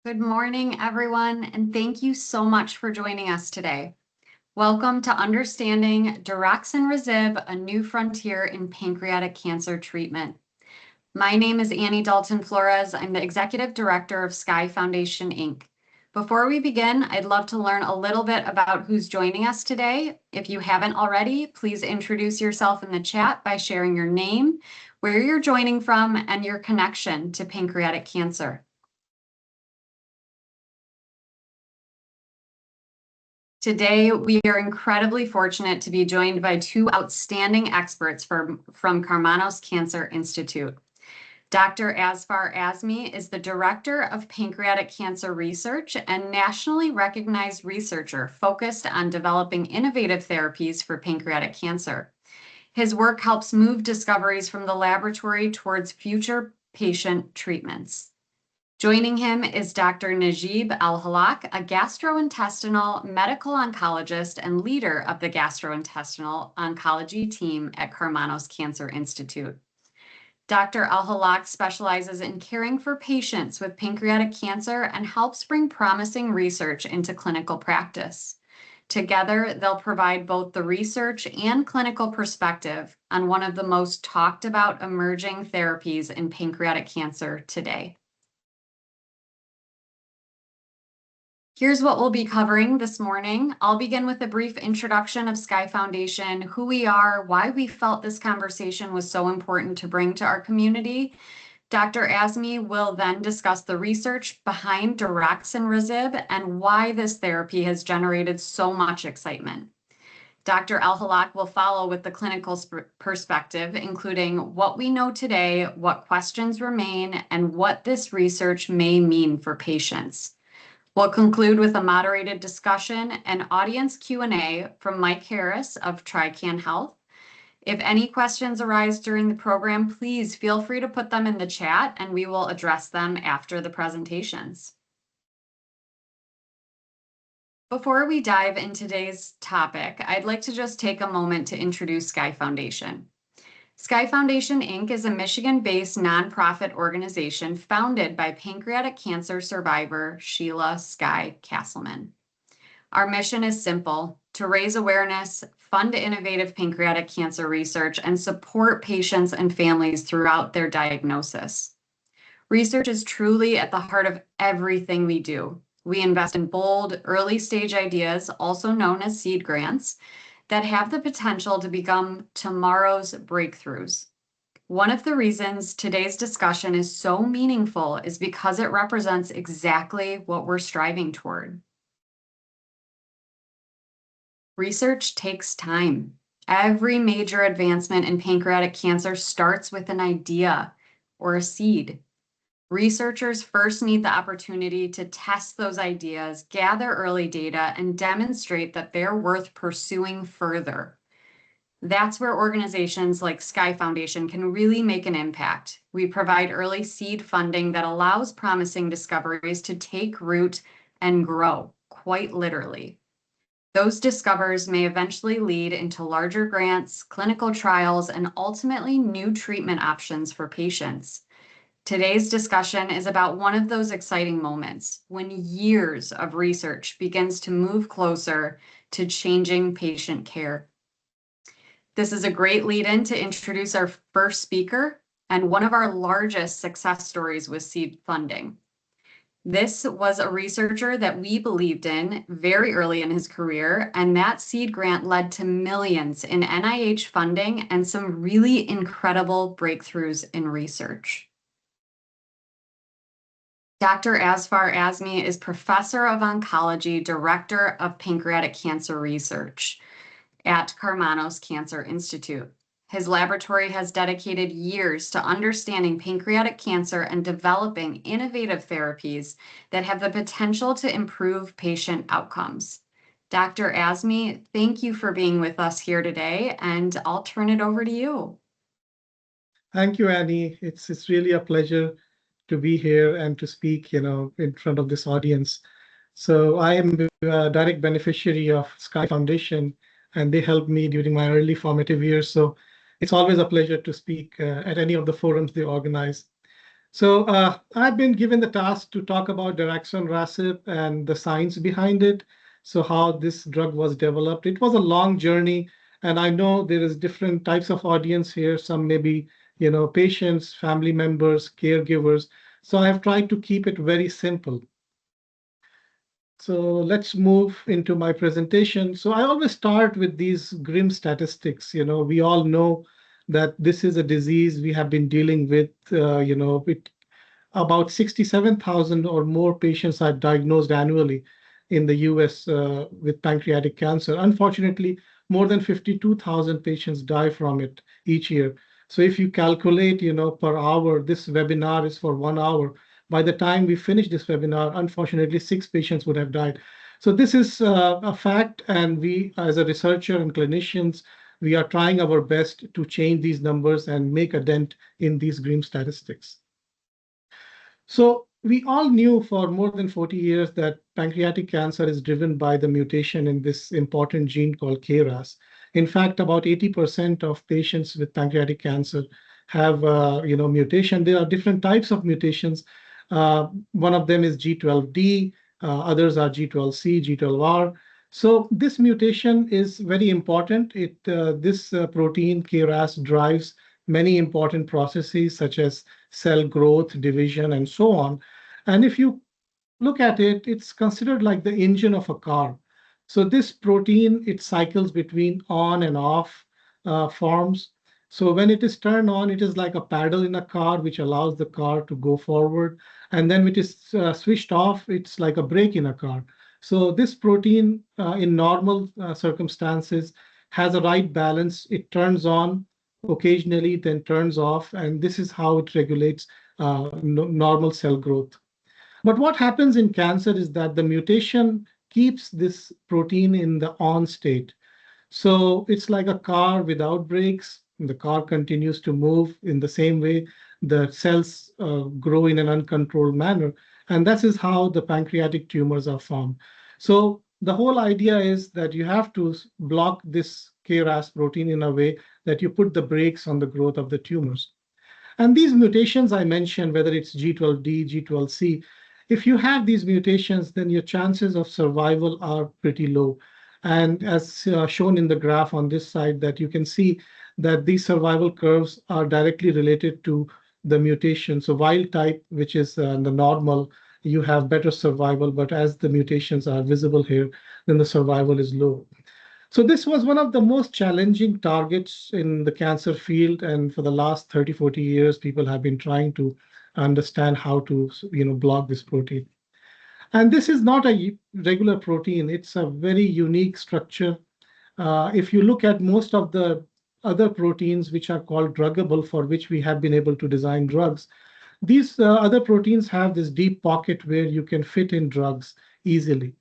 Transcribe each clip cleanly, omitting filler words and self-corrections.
Good morning, everyone, and thank you so much for joining us today. Welcome to Understanding Daraxonrasib, a new frontier in pancreatic cancer treatment. My name is Annie Dalton Flores. I'm the Executive Director of Sky Foundation, Inc. Before we begin, I'd love to learn a little bit about who's joining us today. If you haven't already, please introduce yourself in the chat by sharing your name, where you're joining from, and your connection to pancreatic cancer. Today, we are incredibly fortunate to be joined by two outstanding experts from Karmanos Cancer Institute. Dr. Azfar Azmi is the Director of Pancreatic Cancer Research and nationally recognized researcher focused on developing innovative therapies for pancreatic cancer. His work helps move discoveries from the laboratory towards future patient treatments. Joining him is Dr. Najib Al-Halak, a gastrointestinal medical oncologist and leader of the gastrointestinal oncology team at Karmanos Cancer Institute. Dr. Al-Halak specializes in caring for patients with pancreatic cancer and helps bring promising research into clinical practice. Together, they'll provide both the research and clinical perspective on one of the most talked about emerging therapies in pancreatic cancer today. Here's what we'll be covering this morning. I'll begin with a brief introduction of Sky Foundation, who we are, why we felt this conversation was so important to bring to our community. Dr. Azmi will then discuss the research behind Daraxonrasib and why this therapy has generated so much excitement. Dr. Al-Halak will follow with the clinical perspective, including what we know today, what questions remain, and what this research may mean for patients. We'll conclude with a moderated discussion and audience Q&A from Mike Harris of TRICAN Health. If any questions arise during the program, please feel free to put them in the chat and we will address them after the presentations. Before we dive into today's topic, I'd like to just take a moment to introduce Sky Foundation. Sky Foundation, Inc. is a Michigan-based nonprofit organization founded by pancreatic cancer survivor Sheila Sky Castleman. Our mission is simple: to raise awareness, fund innovative pancreatic cancer research, and support patients and families throughout their diagnosis. Research is truly at the heart of everything we do. We invest in bold, early-stage ideas, also known as seed grants, that have the potential to become tomorrow's breakthroughs. One of the reasons today's discussion is so meaningful is because it represents exactly what we're striving toward. Research takes time. Every major advancement in pancreatic cancer starts with an idea or a seed. Researchers first need the opportunity to test those ideas, gather early data, and demonstrate that they're worth pursuing further. That's where organizations like Sky Foundation can really make an impact. We provide early seed funding that allows promising discoveries to take root and grow, quite literally. Those discoveries may eventually lead into larger grants, clinical trials, and ultimately new treatment options for patients. Today's discussion is about one of those exciting moments when years of research begins to move closer to changing patient care. This is a great lead-in to introduce our first speaker and one of our largest success stories with seed funding. This was a researcher that we believed in very early in his career, and that seed grant led to millions in NIH funding and some really incredible breakthroughs in research. Dr. Azfar Azmi is Professor of Oncology, Director of Pancreatic Cancer Research at Karmanos Cancer Institute. His laboratory has dedicated years to understanding pancreatic cancer and developing innovative therapies that have the potential to improve patient outcomes. Dr. Azmi, thank you for being with us here today, and I'll turn it over to you. Thank you, Annie. It's really a pleasure to be here and to speak, in front of this audience. So I am a direct beneficiary of Sky Foundation, and they helped me during my early formative years. So it's always a pleasure to speak at any of the forums they organize. So I've been given the task to talk about Daraxonrasib and the science behind it. So how this drug was developed. It was a long journey, and I know there is different types of audience here. Some may be, patients, family members, caregivers. So I have tried to keep it very simple. So let's move into my presentation. So I always start with these grim statistics. We all know that this is a disease we have been dealing with. It about 67,000 or more patients are diagnosed annually in the US with pancreatic cancer. Unfortunately, more than 52,000 patients die from it each year. So if you calculate, per hour, this webinar is for 1 hour. By the time we finish this webinar, unfortunately, 6 patients would have died. So this is a fact, and we, as a researcher and clinicians, we are trying our best to change these numbers and make a dent in these grim statistics. So we all knew for more than 40 years that pancreatic cancer is driven by the mutation in this important gene called KRAS. In fact, about 80% of patients with pancreatic cancer have, mutation. There are different types of mutations. One of them is G12D, others are G12C, G12R. So this mutation is very important. This protein KRAS drives many important processes such as cell growth, division, and so on. And if you look at it, it's considered like the engine of a car. So this protein, it cycles between on and off forms. So when it is turned on, it is like a paddle in a car, which allows the car to go forward. And then when it is switched off, it's like a brake in a car. So this protein, in normal circumstances, has a right balance. It turns on occasionally, then turns off, and this is how it regulates normal cell growth. But what happens in cancer is that the mutation keeps this protein in the on state. So it's like a car without brakes. The car continues to move in the same way. The cells grow in an uncontrolled manner. And that is how the pancreatic tumors are formed. So the whole idea is that you have to block this KRAS protein in a way that you put the brakes on the growth of the tumors. And these mutations I mentioned, whether it's G12D, G12C, if you have these mutations, then your chances of survival are pretty low. And as shown in the graph on this side, that you can see that these survival curves are directly related to the mutation. So wild type, which is the normal, you have better survival, but as the mutations are visible here, then the survival is low. So this was one of the most challenging targets in the cancer field. And for the last 30, 40 years, people have been trying to understand how to, block this protein. And this is not a regular protein. It's a very unique structure. If you look at most of the other proteins, which are called druggable, for which we have been able to design drugs, these other proteins have this deep pocket where you can fit in drugs easily.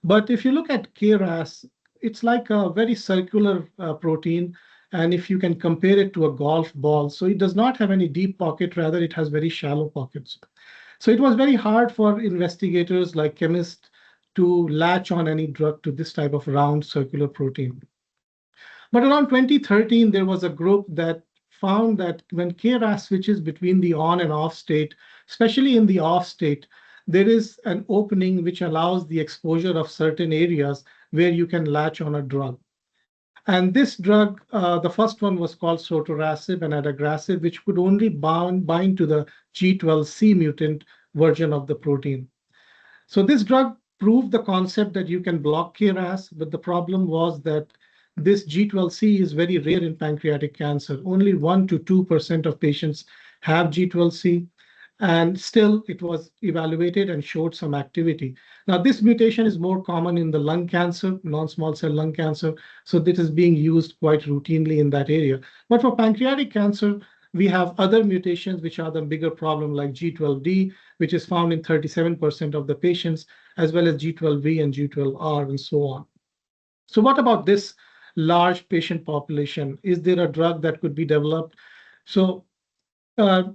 But if you look at KRAS, it's like a very circular protein. And if you can compare it to a golf ball, so it does not have any deep pocket, rather it has very shallow pockets. So it was very hard for investigators like chemists to latch on any drug to this type of round circular protein. But around 2013, there was a group that found that when KRAS switches between the on and off state, especially in the off state, there is an opening which allows the exposure of certain areas where you can latch on a drug. And this drug, the first one was called sotorasib and adagrasib, which could only bind to the G12C mutant version of the protein. So this drug proved the concept that you can block KRAS, but the problem was that this G12C is very rare in pancreatic cancer. Only 1 to 2% of patients have G12C, and still it was evaluated and showed some activity. Now, this mutation is more common in the lung cancer, non-small cell lung cancer, so this is being used quite routinely in that area. But for pancreatic cancer, we have other mutations which are the bigger problem, like G12D, which is found in 37% of the patients, as well as G12V and G12R, and so on. So what about this large patient population? Is there a drug that could be developed? So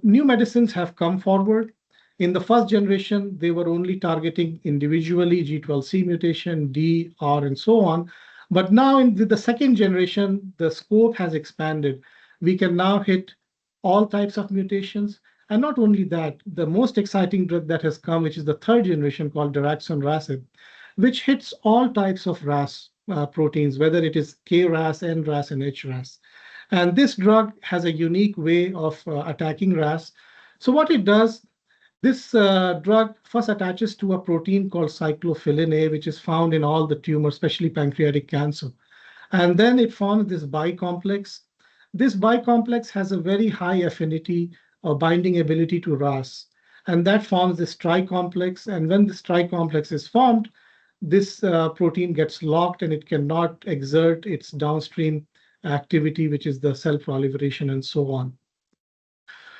new medicines have come forward. In the first generation, they were only targeting individually G12C mutation, D, R, and so on. But now in the second generation, the scope has expanded. We can now hit all types of mutations, And not only that, the most exciting drug that has come, which is the third generation called Daraxonrasib, which hits all types of RAS proteins, whether it is KRAS, NRAS, and HRAS. And this drug has a unique way of attacking RAS. So what it does, this drug first attaches to a protein called cyclophilin A, which is found in all the tumors, especially pancreatic cancer. And then it forms this bicomplex. This bicomplex has a very high affinity or binding ability to RAS. And that forms this tricomplex. And when this tricomplex is formed, this protein gets locked and it cannot exert its downstream activity, which is the cell proliferation and so on.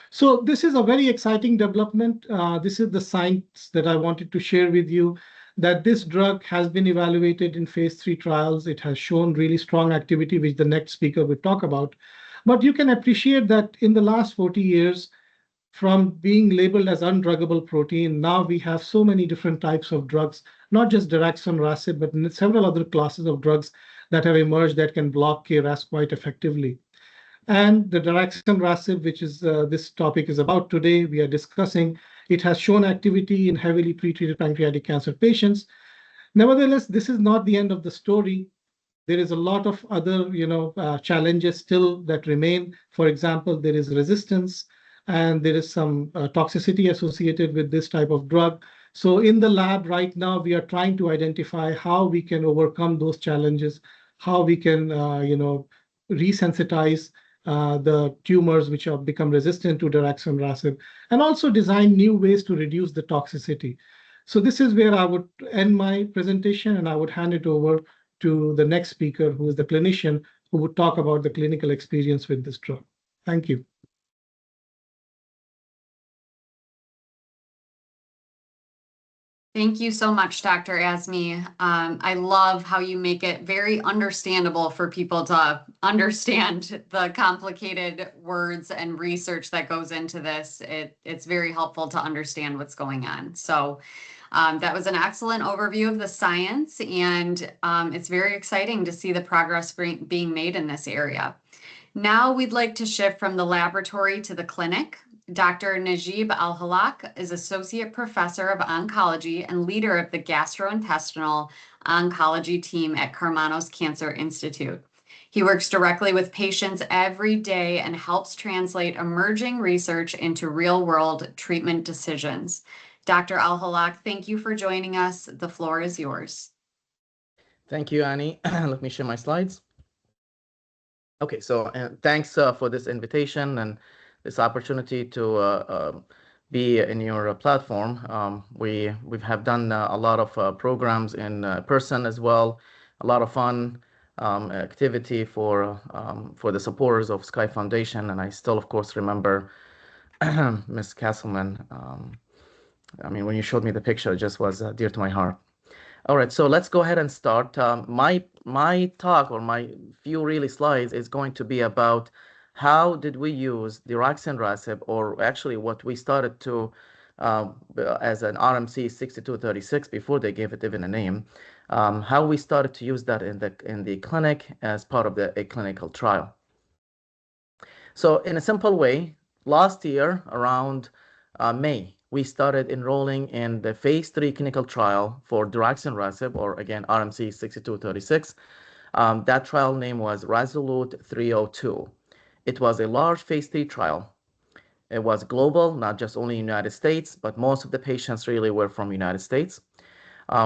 So this is a very exciting development. This is the science that I wanted to share with you, that this drug has been evaluated in phase 3 trials. It has shown really strong activity, which the next speaker will talk about. But you can appreciate that in the last 40 years, from being labeled as undruggable protein, now we have so many different types of drugs, not just Daraxonrasib, but several other classes of drugs that have emerged that can block KRAS quite effectively. And the Daraxonrasib, which is this topic is about today, we are discussing, it has shown activity in heavily pretreated pancreatic cancer patients. Nevertheless, this is not the end of the story. There is a lot of other, challenges still that remain. For example, there is resistance, and there is some toxicity associated with this type of drug. So in the lab right now, we are trying to identify how we can overcome those challenges, how we can, resensitize the tumors which have become resistant to Daraxonrasib, and also design new ways to reduce the toxicity. So this is where I would end my presentation, and I would hand it over to the next speaker, who is the clinician, who would talk about the clinical experience with this drug. Thank you. Thank you so much, Dr. Azmi. I love how you make it very understandable for people to understand the complicated words and research that goes into this. It's very helpful to understand what's going on. So that was an excellent overview of the science, and it's very exciting to see the progress being made in this area. Now we'd like to shift from the laboratory to the clinic. Dr. Najib Al-Halak is Associate Professor of Oncology and leader of the Gastrointestinal Oncology team at Karmanos Cancer Institute. He works directly with patients every day and helps translate emerging research into real-world treatment decisions. Dr. Al-Halak, thank you for joining us. The floor is yours. Thank you, Annie. Let me share my slides. Okay, so thanks for this invitation and this opportunity to be in your platform. We have done a lot of programs in person as well, a lot of fun activity for the supporters of Sky Foundation, and I still, of course, remember Ms. Castleman. I mean, when you showed me the picture, it just was dear to my heart. All right, so let's go ahead and start. My talk, or my few really slides, is going to be about how did we use Daraxonrasib, or actually what we started to as an RMC 6236 before they gave it even a name, how we started to use that in the clinic as part of a clinical trial. So in a simple way, last year around May, we started enrolling in the phase 3 clinical trial for Daraxonrasib, or again RMC 6236. That trial name was Resolute 302. It was a large phase 3 trial. It was global, not just only United States, but most of the patients really were from United States.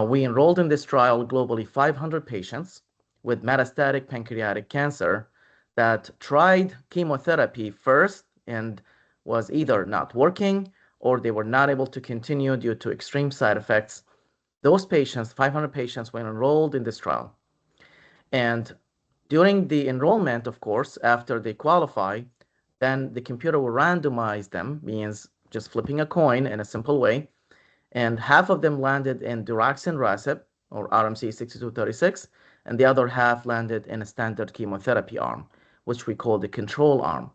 We enrolled in this trial globally 500 patients with metastatic pancreatic cancer that tried chemotherapy first and was either not working or they were not able to continue due to extreme side effects. Those patients, 500 patients, were enrolled in this trial. And during the enrollment, of course, after they qualify, then the computer will randomize them, means just flipping a coin in a simple way. And half of them landed in Daraxonrasib, or RMC 6236, and the other half landed in a standard chemotherapy arm, which we call the control arm.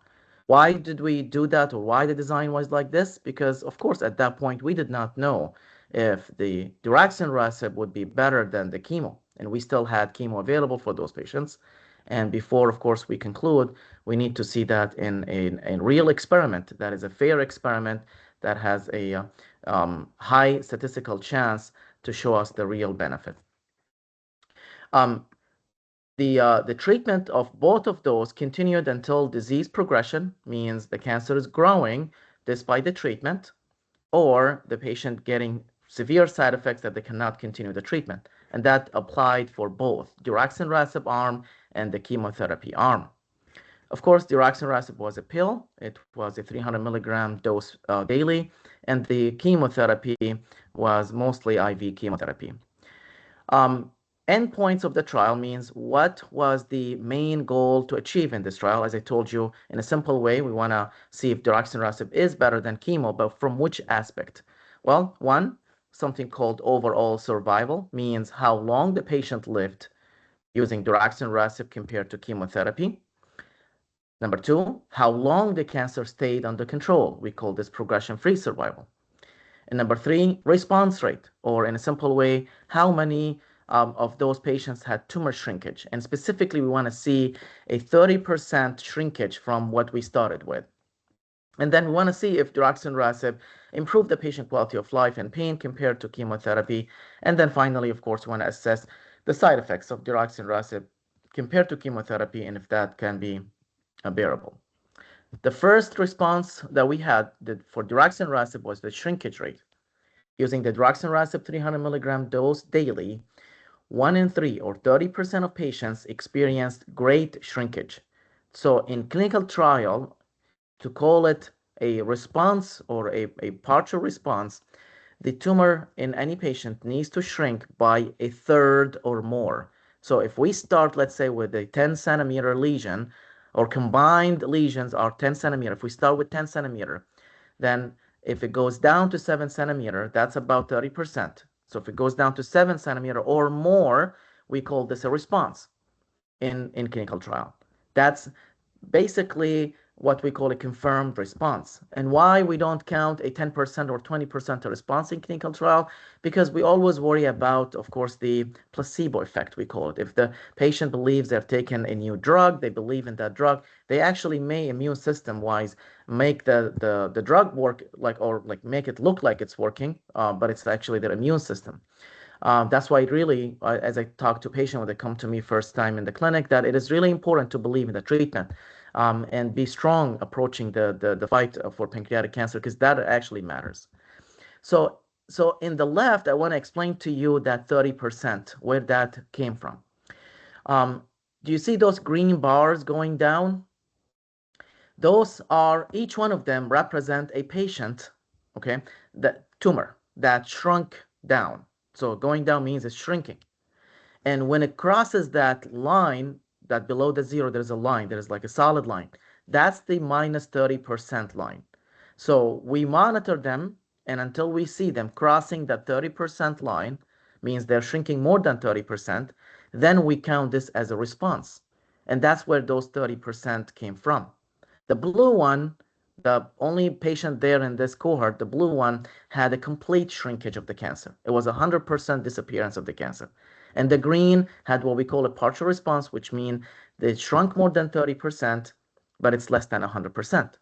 Why did we do that, or why the design was like this? Because, of course, at that point, we did not know if the Daraxonrasib would be better than the chemo, and we still had chemo available for those patients. And before, of course, we conclude, we need to see that in a real experiment that is a fair experiment that has a high statistical chance to show us the real benefit. The treatment of both of those continued until disease progression, means the cancer is growing despite the treatment, or the patient getting severe side effects that they cannot continue the treatment. And that applied for both Daraxonrasib arm and the chemotherapy arm. Of course, Daraxonrasib was a pill. It was a 300 milligram dose daily, and the chemotherapy was mostly IV chemotherapy. Endpoints of the trial means what was the main goal to achieve in this trial. As I told you, in a simple way, we want to see if Daraxonrasib is better than chemo, but from which aspect? Well, one, something called overall survival, means how long the patient lived using Daraxonrasib compared to chemotherapy. Number two, how long the cancer stayed under control. We call this progression-free survival. And number three, response rate, or in a simple way, how many of those patients had tumor shrinkage. And specifically, we want to see a 30% shrinkage from what we started with. And then we want to see if Daraxonrasib improved the patient quality of life and pain compared to chemotherapy. And then finally, of course, we want to assess the side effects of Daraxonrasib compared to chemotherapy and if that can be bearable. The first response that we had for Daraxonrasib was the shrinkage rate. Using the Daraxonrasib 300 milligram dose daily, 1 in 3 or 30% of patients experienced great shrinkage. So in clinical trial, to call it a response or a partial response, the tumor in any patient needs to shrink by a third or more. So if we start, let's say, with a 10 centimeter lesion, or combined lesions are 10 centimeter, if we start with 10 centimeter, then if it goes down to 7 centimeter, that's about 30%. So if it goes down to 7 centimeter or more, we call this a response in clinical trial. That's basically what we call a confirmed response. And why we don't count a 10% or 20% response in clinical trial? Because we always worry about, of course, the placebo effect, we call it. If the patient believes they're taking a new drug, they believe in that drug, they actually may immune system wise make the drug work or make it look like it's working, but it's actually their immune system. That's why it really, as I talk to patients when they come to me first time in the clinic, that it is really important to believe in the treatment and be strong approaching the fight for pancreatic cancer, because that actually matters. So in the left, I want to explain to you that 30%, where that came from. Do you see those green bars going down? Those are, each one of them represent a patient, okay, that tumor that shrunk down. So going down means it's shrinking. And when it crosses that line, that below the zero, there's a line, there's like a solid line. That's the minus 30% line. So we monitor them, and until we see them crossing that 30% line, means they're shrinking more than 30%, then we count this as a response. And that's where those 30% came from. The blue one, the only patient there in this cohort, the blue one, had a complete shrinkage of the cancer. It was 100% disappearance of the cancer. And the green had what we call a partial response, which means they shrunk more than 30%, but it's less than 100%.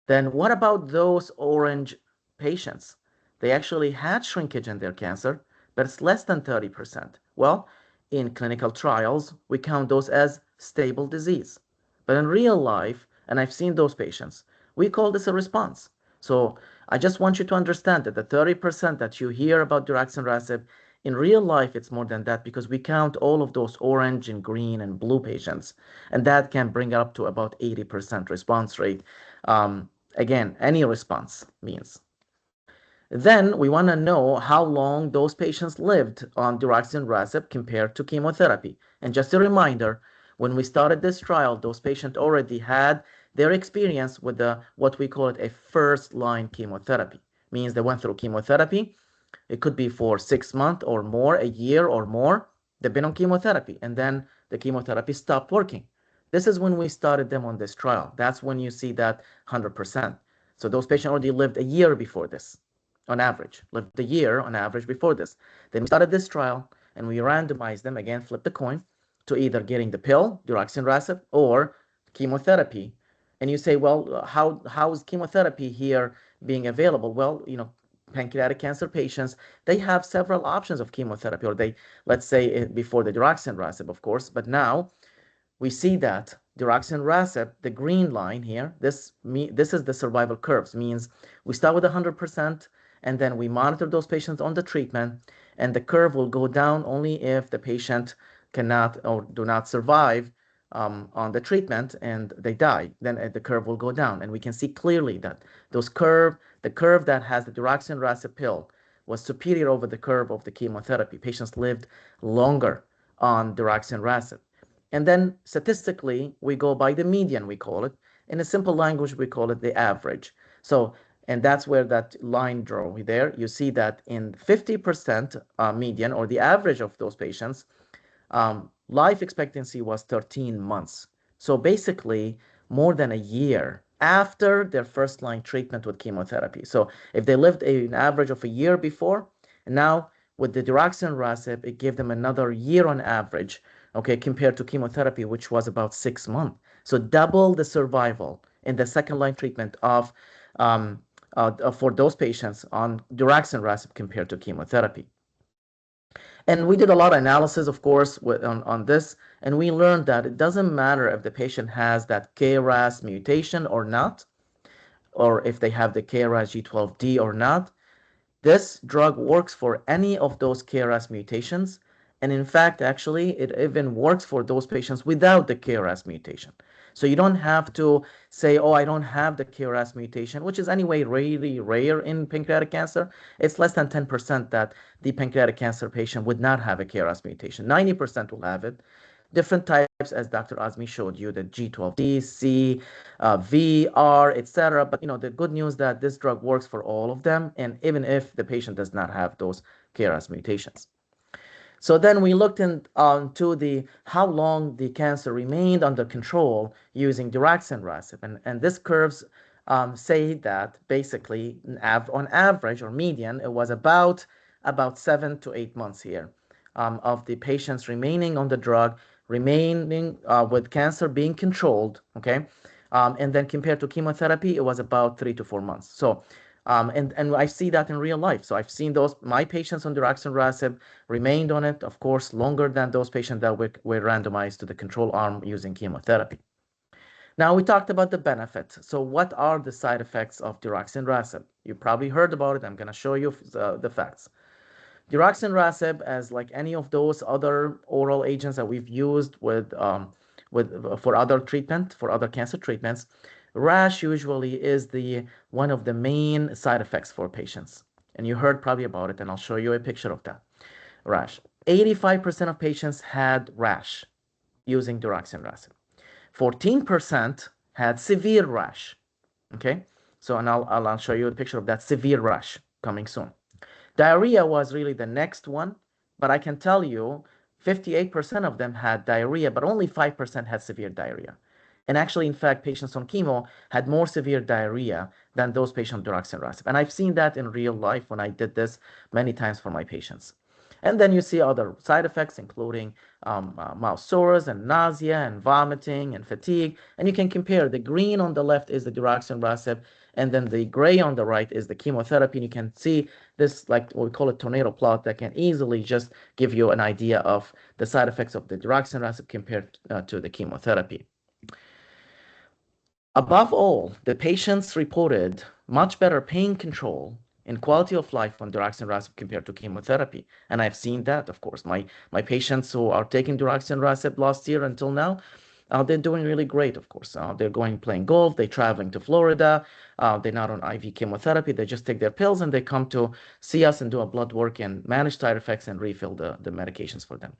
Then what about those orange patients? They actually had shrinkage in their cancer, but it's less than 30%. Well, in clinical trials, we count those as stable disease. But in real life, and I've seen those patients, we call this a response. So I just want you to understand that the 30% that you hear about Daraxonrasib, in real life, it's more than that, because we count all of those orange and green and blue patients, and that can bring up to about 80% response rate. Again, any response means. Then we want to know how long those patients lived on Daraxonrasib compared to chemotherapy. And just a reminder, when we started this trial, those patients already had their experience with what we call it a first-line chemotherapy. Means they went through chemotherapy. It could be for 6 months or more, a year or more. They've been on chemotherapy, and then the chemotherapy stopped working. This is when we started them on this trial. That's when you see that 100%. So those patients already lived a year before this, on average, lived a year on average before this. Then we started this trial, and we randomized them, again, flip the coin, to either getting the pill, Daraxonrasib, or chemotherapy. And you say, well, how is chemotherapy here being available? Well, pancreatic cancer patients, they have several options of chemotherapy, or let's say before the Daraxonrasib, of course, but now we see that Daraxonrasib, the green line here, this is the survival curves, means we start with 100% and then we monitor those patients on the treatment, and the curve will go down only if the patient cannot or do not survive on the treatment and they die. Then the curve will go down, and we can see clearly that the curve that has the Daraxonrasib pill was superior over the curve of the chemotherapy. Patients lived longer on Daraxonrasib. And then statistically, we go by the median, we call it. In a simple language, we call it the average. So, and that's where that line draw there. You see that in 50% median, or the average of those patients, life expectancy was 13 months. So basically, more than a year after their first line treatment with chemotherapy. So if they lived an average of a year before, and now with the Daraxonrasib, it gave them another year on average, okay, compared to chemotherapy, which was about 6 months. So double the survival in the second line treatment of for those patients on Daraxonrasib compared to chemotherapy. And we did a lot of analysis, of course, on this, and we learned that it doesn't matter if the patient has that KRAS mutation or not, or if they have the KRAS G12D or not. This drug works for any of those KRAS mutations, and in fact, actually, it even works for those patients without the KRAS mutation. So you don't have to say, oh, I don't have the KRAS mutation, which is anyway really rare in pancreatic cancer. It's less than 10% that the pancreatic cancer patient would not have a KRAS mutation. 90% will have it. Different types, as Dr. Azmi showed you, the G12D, C, V, R, etc. But the good news that this drug works for all of them, and even if the patient does not have those KRAS mutations. So then we looked into how long the cancer remained under control using Daraxonrasib, and this curves say that basically on average or median, it was about 7 to 8 months here of the patients remaining on the drug, remaining with cancer being controlled, okay? And then compared to chemotherapy, it was about 3 to 4 months. So, and I see that in real life. So I've seen my patients on Daraxonrasib remained on it, of course, longer than those patients that were randomized to the control arm using chemotherapy. Now we talked about the benefit. So what are the side effects of Daraxonrasib? You probably heard about it. I'm going to show you the facts. Daraxonrasib, as like any of those other oral agents that we've used for other treatment, for other cancer treatments, rash usually is one of the main side effects for patients. And you heard probably about it, and I'll show you a picture of that. Rash. 85% of patients had rash using Daraxonrasib. 14% had severe rash. Okay, so and I'll show you a picture of that severe rash coming soon. Diarrhea was really the next one, but I can tell you 58% of them had diarrhea, but only 5% had severe diarrhea. And actually, in fact, patients on chemo had more severe diarrhea than those patients on Daraxonrasib. And I've seen that in real life when I did this many times for my patients. And then you see other side effects, including mouth sores and nausea and vomiting and fatigue. And you can compare. The green on the left is the Daraxonrasib, and then the gray on the right is the chemotherapy. And you can see this, like what we call a tornado plot, that can easily just give you an idea of the side effects of the Daraxonrasib compared to the chemotherapy. Above all, the patients reported much better pain control and quality of life on Daraxonrasib compared to chemotherapy. And I've seen that, of course. My patients who are taking Daraxonrasib last year until now, they're doing really great, of course. They're going playing golf, they're traveling to Florida, they're not on IV chemotherapy, they just take their pills and they come to see us and do a blood work and manage side effects and refill the medications for them.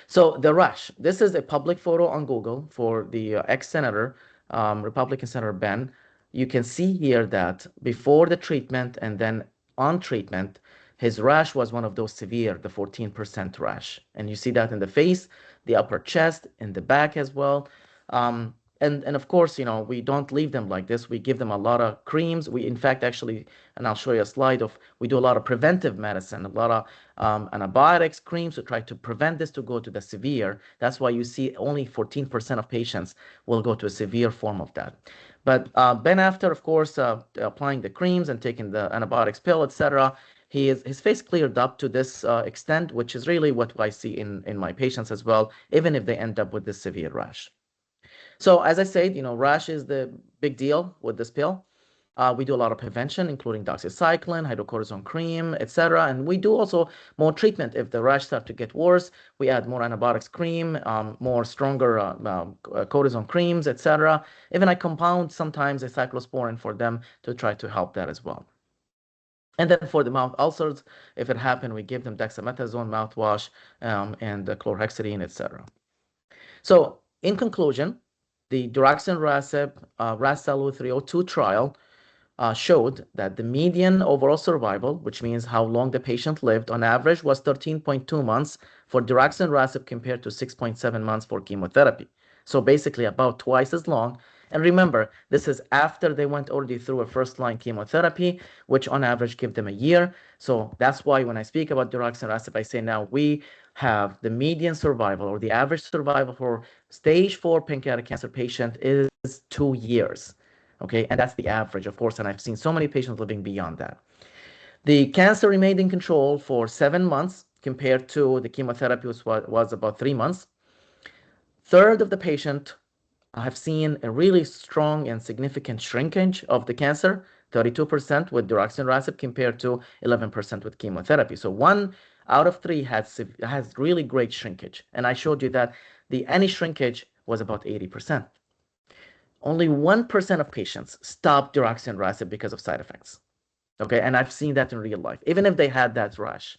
So the rash, this is a public photo on Google for the ex-senator, Republican Senator Ben. You can see here that before the treatment and then on treatment, his rash was one of those severe, the 14% rash. And you see that in the face, the upper chest, in the back as well. And And of course, we don't leave them like this. We give them a lot of creams. We, in fact, actually, and I'll show you a slide of, we do a lot of preventive medicine, a lot of antibiotics, creams to try to prevent this to go to the severe. That's why you see only 14% of patients will go to a severe form of that. But then after, of course, applying the creams and taking the antibiotics pill, etc., his face cleared up to this extent, which is really what I see in my patients as well, even if they end up with this severe rash. So as I said, rash is the big deal with this pill. We do a lot of prevention, including doxycycline, hydrocortisone cream, etc. And we do also more treatment if the rash starts to get worse. We add more antibiotics cream, more stronger cortisone creams, etc. Even I compound sometimes a cyclosporin for them to try to help that as well. And then for the mouth ulcers, if it happened, we give them dexamethasone mouthwash and chlorhexidine, etc. So in conclusion, the Daraxonrasib RAS-SALU 302 trial showed that the median overall survival, which means how long the patient lived, on average was 13.2 months for Daraxonrasib compared to 6.7 months for chemotherapy. So basically about twice as long. And remember, this is after they went already through a first-line chemotherapy, which on average give them a year. So that's why when I speak about Daraxonrasib, I say now we have the median survival or the average survival for stage 4 pancreatic cancer patient is 2 years. Okay, and that's the average, of course, and I've seen so many patients living beyond that. The cancer remained in control for 7 months compared to the chemotherapy was about 3 months. Third of the patient have seen a really strong and significant shrinkage of the cancer, 32% with Daraxonrasib compared to 11% with chemotherapy. So 1 out of 3 has really great shrinkage. And I showed you that any shrinkage was about 80%. Only 1% of patients stop Daraxonrasib because of side effects. Okay, and I've seen that in real life. Even if they had that rash,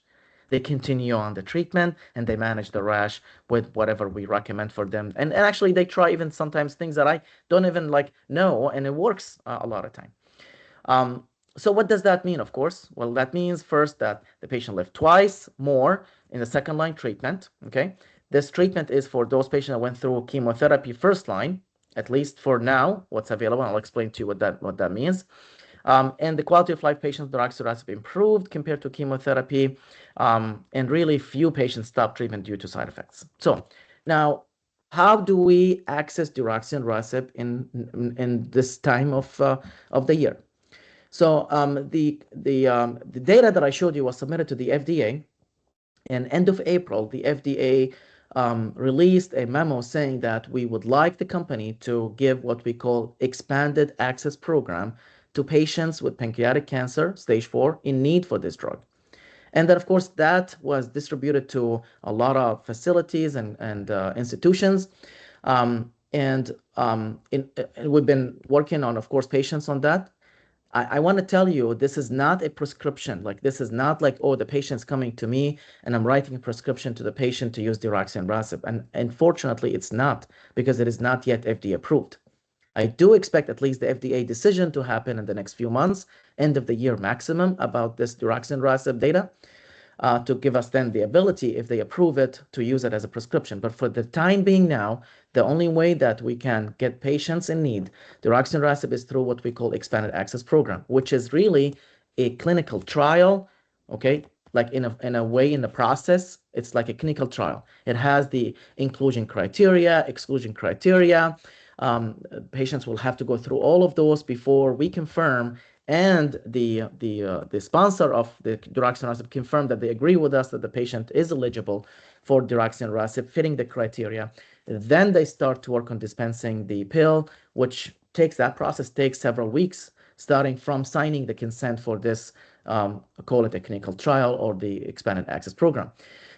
they continue on the treatment and they manage the rash with whatever we recommend for them. And actually, they try even sometimes things that I don't even know, and it works a lot of time. So what does that mean, of course? Well, that means first that the patient lived twice more in the second-line treatment. Okay, this treatment is for those patients that went through chemotherapy first line, at least for now, what's available. I'll explain to you what that means. And the quality of life patients, Daraxonrasib improved compared to chemotherapy, and really few patients stopped treatment due to side effects. So now, how do we access Daraxonrasib in this time of the year? So the data that I showed you was submitted to the FDA, and end of April, the FDA released a memo saying that we would like the company to give what we call expanded access program to patients with pancreatic cancer, stage 4, in need for this drug. And then, of course, that was distributed to a lot of facilities and institutions. And we've been working on, of course, patients on that. I want to tell you, this is not a prescription. This is not like, oh, the patient's coming to me and I'm writing a prescription to the patient to use Daraxonrasib. And unfortunately, it's not, because it is not yet FDA approved. I do expect at least the FDA decision to happen in the next few months, end of the year maximum, about this Daraxonrasib data, to give us then the ability, if they approve it, to use it as a prescription. But for the time being now, the only way that we can get patients in need Daraxonrasib is through what we call expanded access program, which is really a clinical trial, okay? Like in a way, in the process, it's like a clinical trial. It has the inclusion criteria, exclusion criteria. Patients will have to go through all of those before we confirm, and the sponsor of the Daraxonrasib confirmed that they agree with us that the patient is eligible for Daraxonrasib, fitting the criteria. Then they start to work on dispensing the pill, which that process takes several weeks, starting from signing the consent for this, call it a clinical trial or the expanded access program.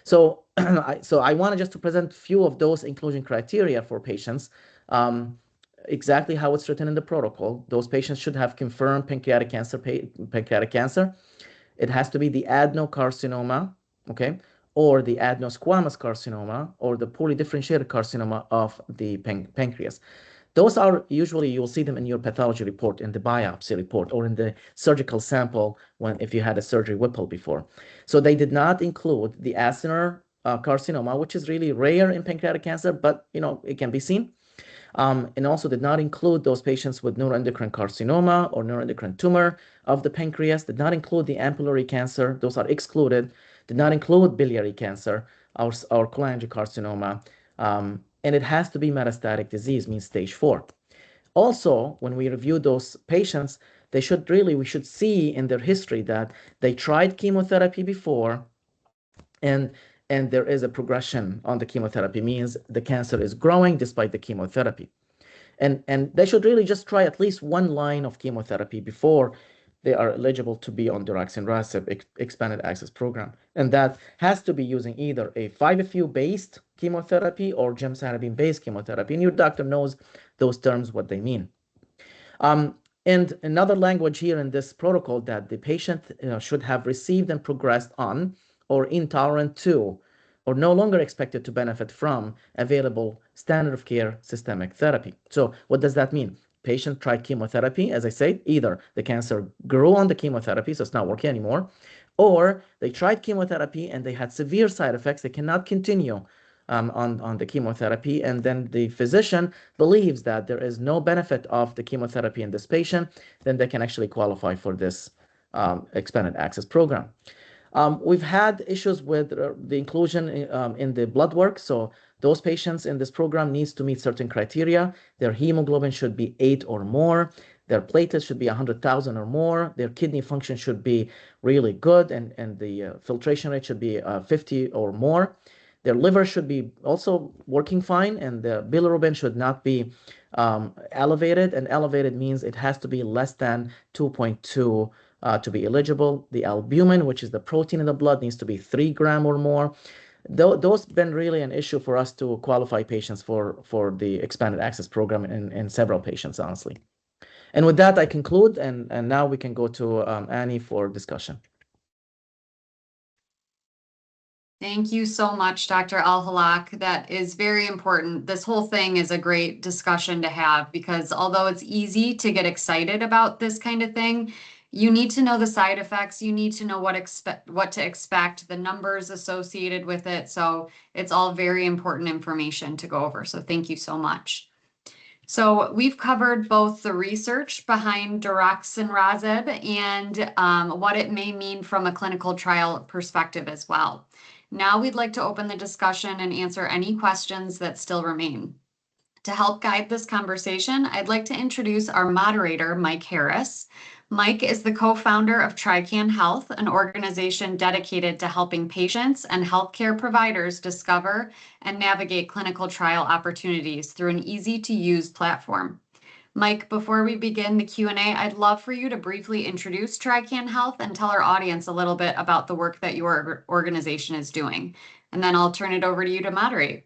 So, I wanted just to present a few of those inclusion criteria for patients. Exactly how it's written in the protocol. Those patients should have confirmed pancreatic cancer. It has to be the adenocarcinoma, okay, or the adenosquamous carcinoma, or the poorly differentiated carcinoma of the pancreas. Those are usually, you'll see them in your pathology report, in the biopsy report, or in the surgical sample if you had a surgery Whipple before. So they did not include the acinar carcinoma, which is really rare in pancreatic cancer, but it can be seen. and also did not include those patients with neuroendocrine carcinoma or neuroendocrine tumor of the pancreas, did not include the ampullary cancer. Those are excluded. Did not include biliary cancer or cholangiocarcinoma. And it has to be metastatic disease, means stage 4. Also, when we review those patients, we should see in their history that they tried chemotherapy before, and there is a progression on the chemotherapy, means the cancer is growing despite the chemotherapy. And they should really just try at least one line of chemotherapy before they are eligible to be on Daraxonrasib expanded access program. And that has to be using either a 5-FU-based chemotherapy or gemcitabine-based chemotherapy. And your doctor knows those terms, what they mean. And another language here in this protocol that the patient should have received and progressed on or intolerant to or no longer expected to benefit from available standard of care systemic therapy. So what does that mean? Patient tried chemotherapy, as I said, either the cancer grew on the chemotherapy, so it's not working anymore, or they tried chemotherapy and they had severe side effects. They cannot continue on the chemotherapy, and then the physician believes that there is no benefit of the chemotherapy in this patient, then they can actually qualify for this expanded access program. We've had issues with the inclusion in the blood work. So those patients in this program needs to meet certain criteria. Their hemoglobin should be 8 or more. Their platelets should be 100,000 or more. Their kidney function should be really good, and the filtration rate should be 50 or more. Their liver should be also working fine, and the bilirubin should not be elevated. And elevated means it has to be less than 2.2 to be eligible. The albumin, which is the protein in the blood, needs to be 3 grams or more. Those have been really an issue for us to qualify patients for the expanded access program in several patients, honestly. And with that, I conclude, and now we can go to Annie for discussion. Thank you so much, Dr. Al-Halak. That is very important. This whole thing is a great discussion to have, because although it's easy to get excited about this kind of thing, you need to know the side effects. You need to know what to expect, the numbers associated with it. So it's all very important information to go over. So thank you so much. So we've covered both the research behind Daraxonrasib and what it may mean from a clinical trial perspective as well. Now we'd like to open the discussion and answer any questions that still remain. To help guide this conversation, I'd like to introduce our moderator, Mike Harris. Mike is the co-founder of Trican Health, an organization dedicated to helping patients and healthcare providers discover and navigate clinical trial opportunities through an easy-to-use platform. Mike, before we begin the Q&A, I'd love for you to briefly introduce Trican Health and tell our audience a little bit about the work that your organization is doing. And then I'll turn it over to you to moderate.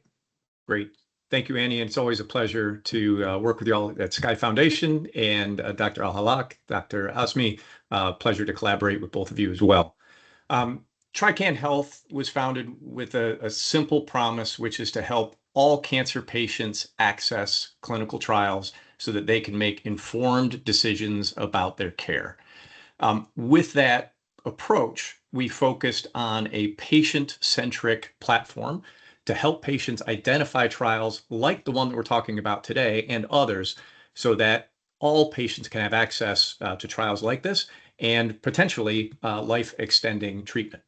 Great. Thank you, Annie. And it's always a pleasure to work with you all at Sky Foundation and Dr. Al-Halak, Dr. Azmi. Pleasure to collaborate with both of you as well. Trican Health was founded with a simple promise, which is to help all cancer patients access clinical trials so that they can make informed decisions about their care. With that approach, we focused on a patient-centric platform to help patients identify trials like the one that we're talking about today and others, so that all patients can have access to trials like this and potentially life-extending treatment.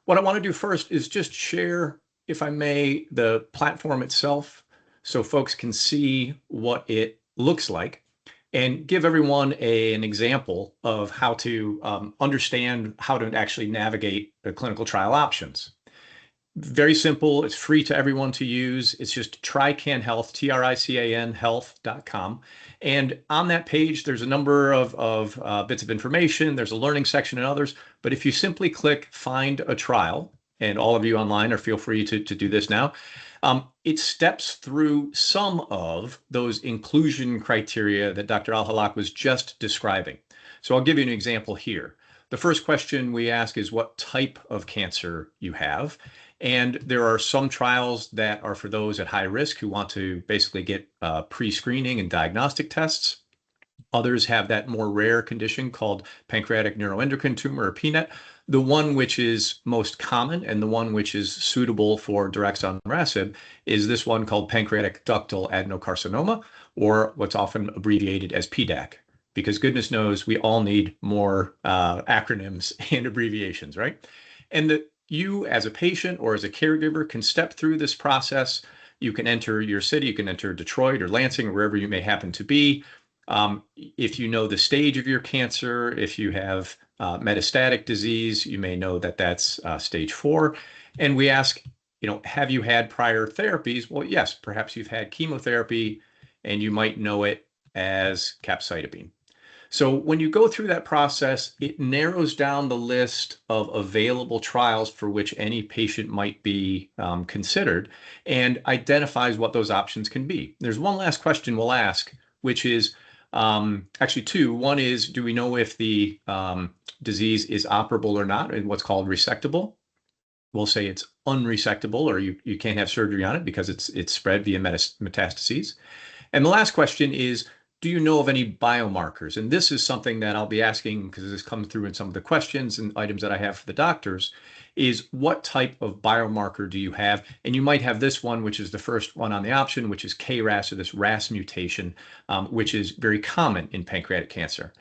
What I want to do first is just share, if I may, the platform itself so folks can see what it looks like and give everyone an example of how to understand how to actually navigate the clinical trial options. Very simple. It's free to everyone to use. It's just Trican Health, Trican health.com. And on that page, there's a number of bits of information. There's a learning section and others. But if you simply click Find a Trial, and all of you online feel free to do this now, it steps through some of those inclusion criteria that Dr. Al-Halak was just describing. So I'll give you an example here. The first question we ask is what type of cancer you have. And there are some trials that are for those at high risk who want to basically get pre-screening and diagnostic tests. Others have that more rare condition called pancreatic neuroendocrine tumor, or PNET. The one which is most common and the one which is suitable for Daraxonrasib is this one called pancreatic ductal adenocarcinoma, or what's often abbreviated as PDAC, because goodness knows we all need more acronyms and abbreviations, right? And that you as a patient or as a caregiver can step through this process. You can enter your city, you can enter Detroit or Lansing or wherever you may happen to be. If you know the stage of your cancer, if you have metastatic disease, you may know that that's stage 4. And we ask, have you had prior therapies? Well, yes, perhaps you've had chemotherapy and you might know it as capecitabine. So when you go through that process, it narrows down the list of available trials for which any patient might be considered and identifies what those options can be. There's one last question we'll ask, which is actually two. One is, do we know if the disease is operable or not, and what's called resectable? We'll say it's unresectable, or you can't have surgery on it because it's spread via metastases. And the last question is, do you know of any biomarkers? And this is something that I'll be asking because this comes through in some of the questions and items that I have for the doctors, is what type of biomarker do you have? And you might have this one, which is the first one on the option, which is KRAS, or this RAS mutation, which is very common in pancreatic cancer.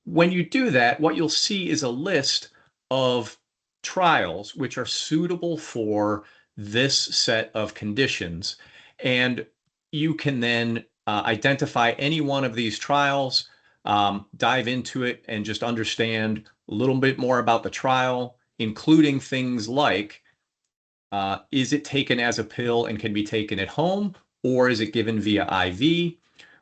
When you do that, what you'll see is a list of trials which are suitable for this set of conditions. And you can then identify any one of these trials, dive into it, and just understand a little bit more about the trial, including things like, is it taken as a pill and can be taken at home, or is it given via IV?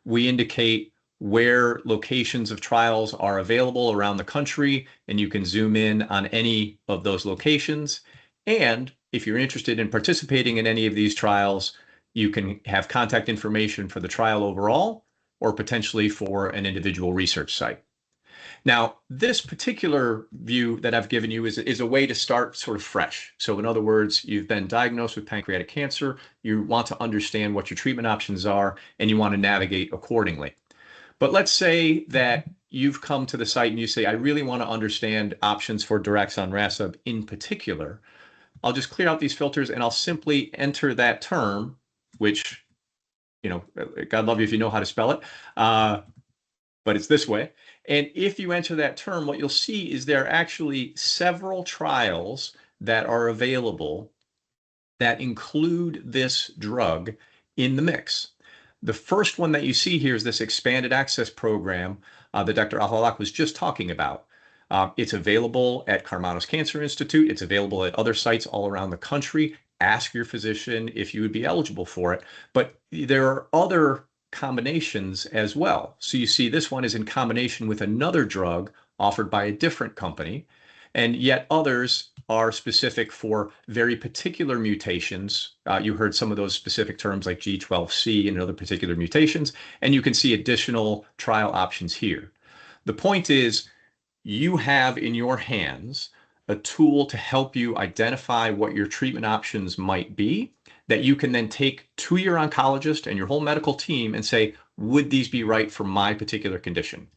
We indicate where locations of trials are available around the country, and you can zoom in on any of those locations. And if you're interested in participating in any of these trials, you can have contact information for the trial overall, or potentially for an individual research site. Now, this particular view that I've given you is a way to start sort of fresh. So in other words, you've been diagnosed with pancreatic cancer, you want to understand what your treatment options are, and you want to navigate accordingly. But let's say that you've come to the site and you say, I really want to understand options for Daraxonrasib in particular. I'll just clear out these filters and I'll simply enter that term, which, God love you if you know how to spell it, but it's this way. And if you enter that term, what you'll see is there are actually several trials that are available that include this drug in the mix. The first one that you see here is this expanded access program that Dr. Al-Halak was just talking about. It's available at Karmanos Cancer Institute. It's available at other sites all around the country. Ask your physician if you would be eligible for it. But there are other combinations as well. So you see this one is in combination with another drug offered by a different company, and yet others are specific for very particular mutations. You heard some of those specific terms like G12C and other particular mutations, and you can see additional trial options here. The point is, you have in your hands a tool to help you identify what your treatment options might be, that you can then take to your oncologist and your whole medical team and say, would these be right for my particular condition?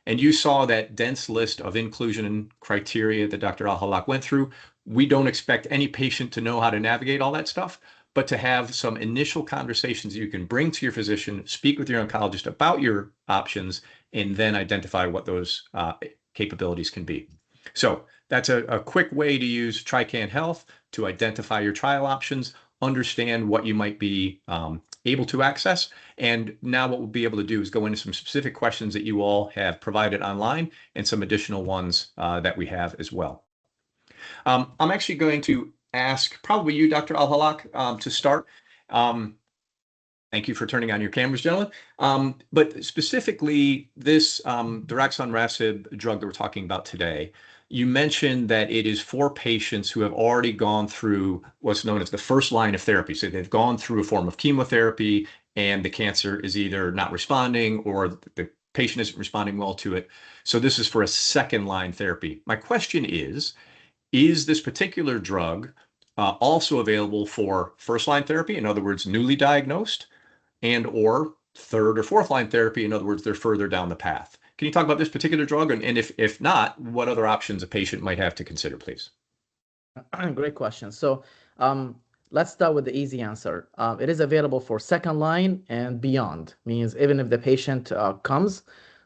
And you saw that dense list of inclusion criteria that Dr. Al-Halak went through. We don't expect any patient to know how to navigate all that stuff, but to have some initial conversations you can bring to your physician, speak with your oncologist about your options, and then identify what those capabilities can be. So that's a quick way to use Trican Health to identify your trial options, understand what you might be able to access. And now what we'll be able to do is go into some specific questions that you all have provided online and some additional ones that we have as well. I'm actually going to ask probably you, Dr. Al-Halak, to start. Thank you for turning on your cameras, gentlemen. But specifically, this Daraxonrasib drug that we're talking about today, you mentioned that it is for patients who have already gone through what's known as the first line of therapy. So they've gone through a form of chemotherapy and the cancer is either not responding or the patient isn't responding well to it. So this is for a second line therapy. My question is this particular drug also available for first line therapy, in other words, newly diagnosed, and or third or fourth line therapy. In other words, they're further down the path. Can you talk about this particular drug? And if not, what other options a patient might have to consider, please? Great question. So let's start with the easy answer. It is available for second line and beyond. Means even if the patient comes,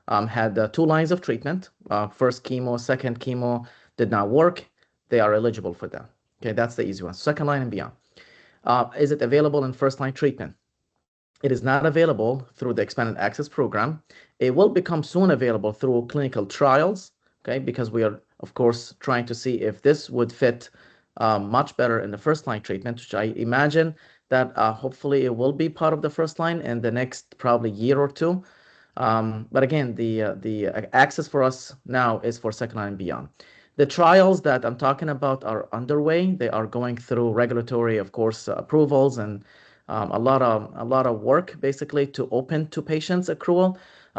had 2 lines of treatment, first chemo, second chemo did not work, they are eligible for that. Okay, that's the easy one. Second line and beyond. Is it available in first line treatment? It is not available through the expanded access program. It will become soon available through clinical trials, okay, because we are, of course, trying to see if this would fit much better in the first line treatment, which I imagine that hopefully it will be part of the first line in the next probably year or two. But again, the access for us now is for second line and beyond. The trials that I'm talking about are underway. They are going through regulatory, of course, approvals and a lot of work basically to open to patients accrual.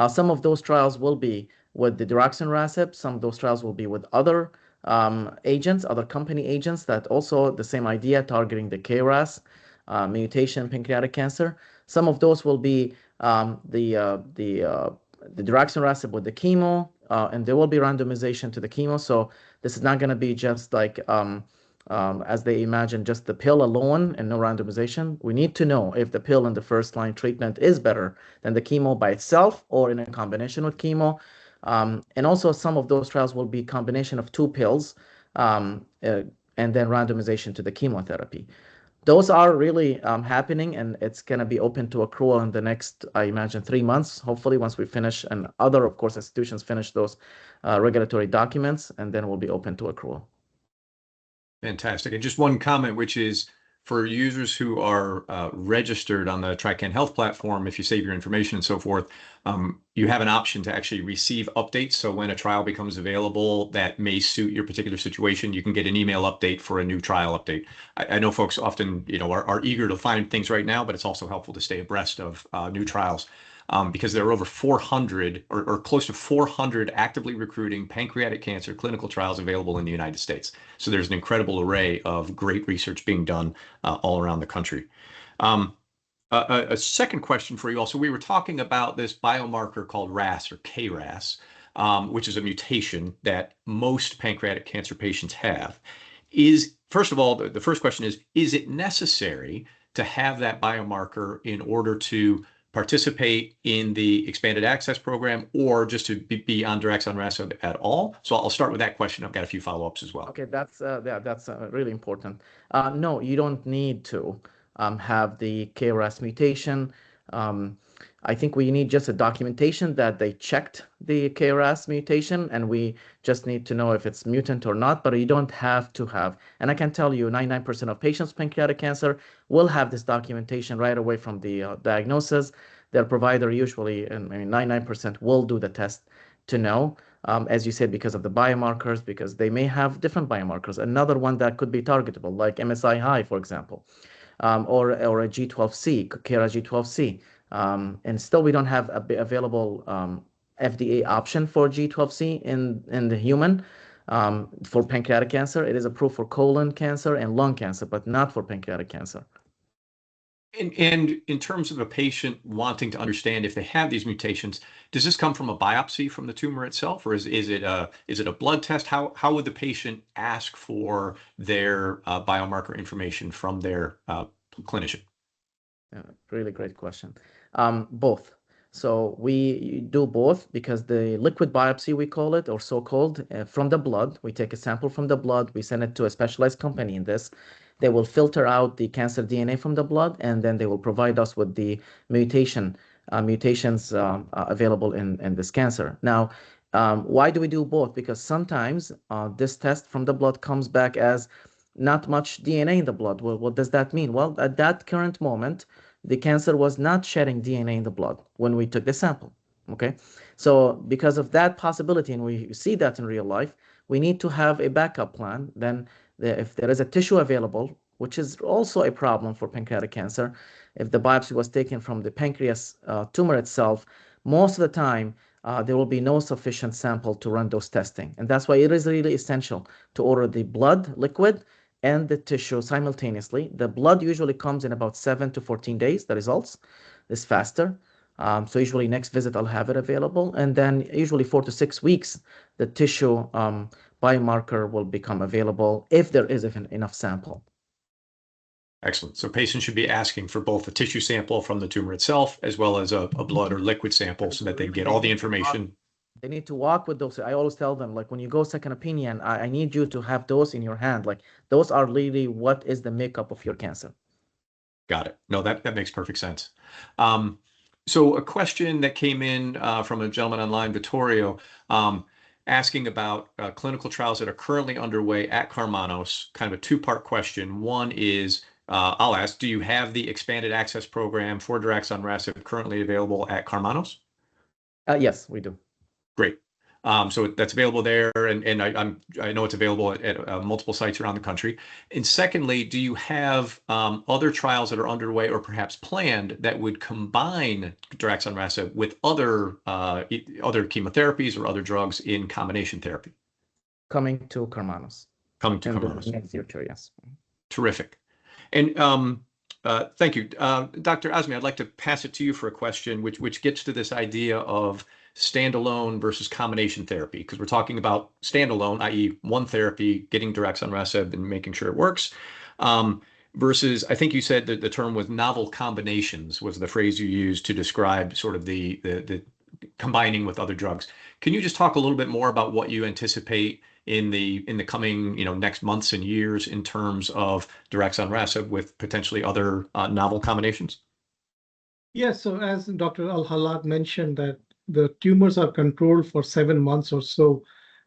Some of those trials will be with the Daraxonrasib. Some of those trials will be with other agents, other company agents that also the same idea, targeting the KRAS mutation pancreatic cancer. Some of those will be the Daraxonrasib with the chemo, and there will be randomization to the chemo. So this is not going to be just like as they imagine, just the pill alone and no randomization. We need to know if the pill in the first line treatment is better than the chemo by itself or in a combination with chemo. And also some of those trials will be combination of 2 pills and then randomization to the chemotherapy. Those are really happening, and it's going to be open to accrual in the next, I imagine, 3 months, hopefully, once we finish, and other, of course, institutions finish those regulatory documents, and then we'll be open to accrual. Fantastic. And just one comment, which is for users who are registered on the Trican Health platform, if you save your information and so forth, you have an option to actually receive updates. So when a trial becomes available that may suit your particular situation, you can get an email update for a new trial update. I know folks often, are eager to find things right now, but it's also helpful to stay abreast of new trials. Because there are over 400 or close to 400 actively recruiting pancreatic cancer clinical trials available in the United States. So there's an incredible array of great research being done all around the country. A second question for you also, we were talking about this biomarker called RAS or KRAS, which is a mutation that most pancreatic cancer patients have. First of all, the first question is it necessary to have that biomarker in order to participate in the expanded access program, or just to be on Daraxonrasib at all? So I'll start with that question. I've got a few follow-ups as well. Okay, that's really important. No, you don't need to have the KRAS mutation. I think we need just a documentation that they checked the KRAS mutation, and we just need to know if it's mutant or not, but you don't have to have. And I can tell you 99% of patients with pancreatic cancer will have this documentation right away from the diagnosis. Their provider usually, and 99% will do the test to know, as you said, because of the biomarkers, because they may have different biomarkers. Another one that could be targetable, like MSI high, for example, or a G12C, KRAS G12C. And still we don't have available FDA option for G12C in the human for pancreatic cancer. It is approved for colon cancer and lung cancer, but not for pancreatic cancer. And in terms of a patient wanting to understand if they have these mutations, does this come from a biopsy from the tumor itself, or is it a blood test? How would the patient ask for their biomarker information from their clinician? Yeah, really great question. Both. So we do both, because the liquid biopsy, we call it, or so-called, from the blood, we take a sample from the blood, we send it to a specialized company in this. They will filter out the cancer DNA from the blood, and then they will provide us with the mutations available in this cancer. Now, why do we do both? Because sometimes this test from the blood comes back as not much DNA in the blood. Well, what does that mean? Well, at that current moment, the cancer was not shedding DNA in the blood when we took the sample. Okay, so because of that possibility, and we see that in real life, we need to have a backup plan. Then if there is a tissue available, which is also a problem for pancreatic cancer, if the biopsy was taken from the pancreas tumor itself, most of the time there will be no sufficient sample to run those testing. And that's why it is really essential to order the blood liquid and the tissue simultaneously. The blood usually comes in about 7 to 14 days. The results is faster. So usually next visit, I'll have it available. And then usually 4 to 6 weeks, the tissue biomarker will become available if there is enough sample. Excellent. So patients should be asking for both a tissue sample from the tumor itself, as well as a blood or liquid sample so that they get all the information. They need to walk with those. I always tell them, like, when you go second opinion, I need you to have those in your hand. Like, those are really what is the makeup of your cancer. Got it. No, that makes perfect sense. So a question that came in from a gentleman online, Vittorio, asking about clinical trials that are currently underway at Karmanos, kind of a two-part question. One is, I'll ask, do you have the expanded access program for Daraxonrasib currently available at Karmanos? Yes, we do. Great. So that's available there, and I know it's available at multiple sites around the country. And secondly, do you have other trials that are underway or perhaps planned that would combine Daraxonrasib with other chemotherapies or other drugs in combination therapy? Coming to Karmanos. Coming to in Karmanos. the near future, yes. Terrific. And thank you. Dr. Azmi, I'd like to pass it to you for a question which gets to this idea of standalone versus combination therapy, because we're talking about standalone, i.e. one therapy, getting Daraxonrasib and making sure it works, versus, I think you said that the term was novel combinations was the phrase you used to describe sort of the combining with other drugs. Can you just talk a little bit more about what you anticipate in the coming next months and years in terms of Daraxonrasib with potentially other novel combinations? Yes, so as Dr. Al-Halat mentioned, that the tumors are controlled for 7 months or so,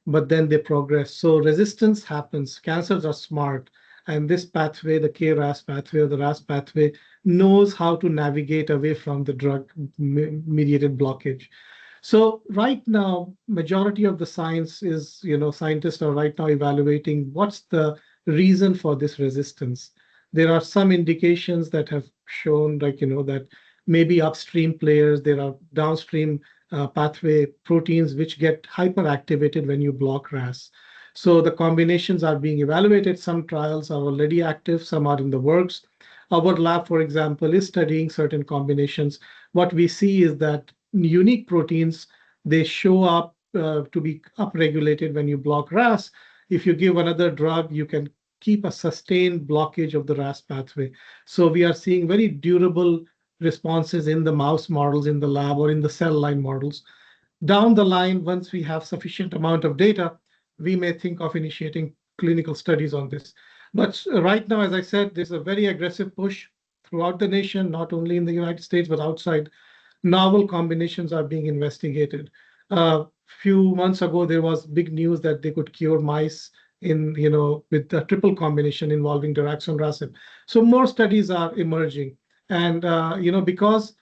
but then they progress. So resistance happens. Cancers are smart. And this pathway, the KRAS pathway or the RAS pathway, knows how to navigate away from the drug-mediated blockage. So right now, majority of the science is, scientists are right now evaluating what's the reason for this resistance. There are some indications that have shown, that maybe upstream players, there are downstream pathway proteins which get hyperactivated when you block RAS. So the combinations are being evaluated. Some trials are already active, some are in the works. Our lab, for example, is studying certain combinations. What we see is that unique proteins, they show up to be upregulated when you block RAS. If you give another drug, you can keep a sustained blockage of the RAS pathway. So we are seeing very durable responses in the mouse models in the lab or in the cell line models. Down the line, once we have sufficient amount of data, we may think of initiating clinical studies on this. But right now, as I said, there's a very aggressive push throughout the nation, not only in the United States, but outside. Novel combinations are being investigated. A few months ago, there was big news that they could cure mice with a triple combination involving Daraxonrasib. So more studies are emerging. And, because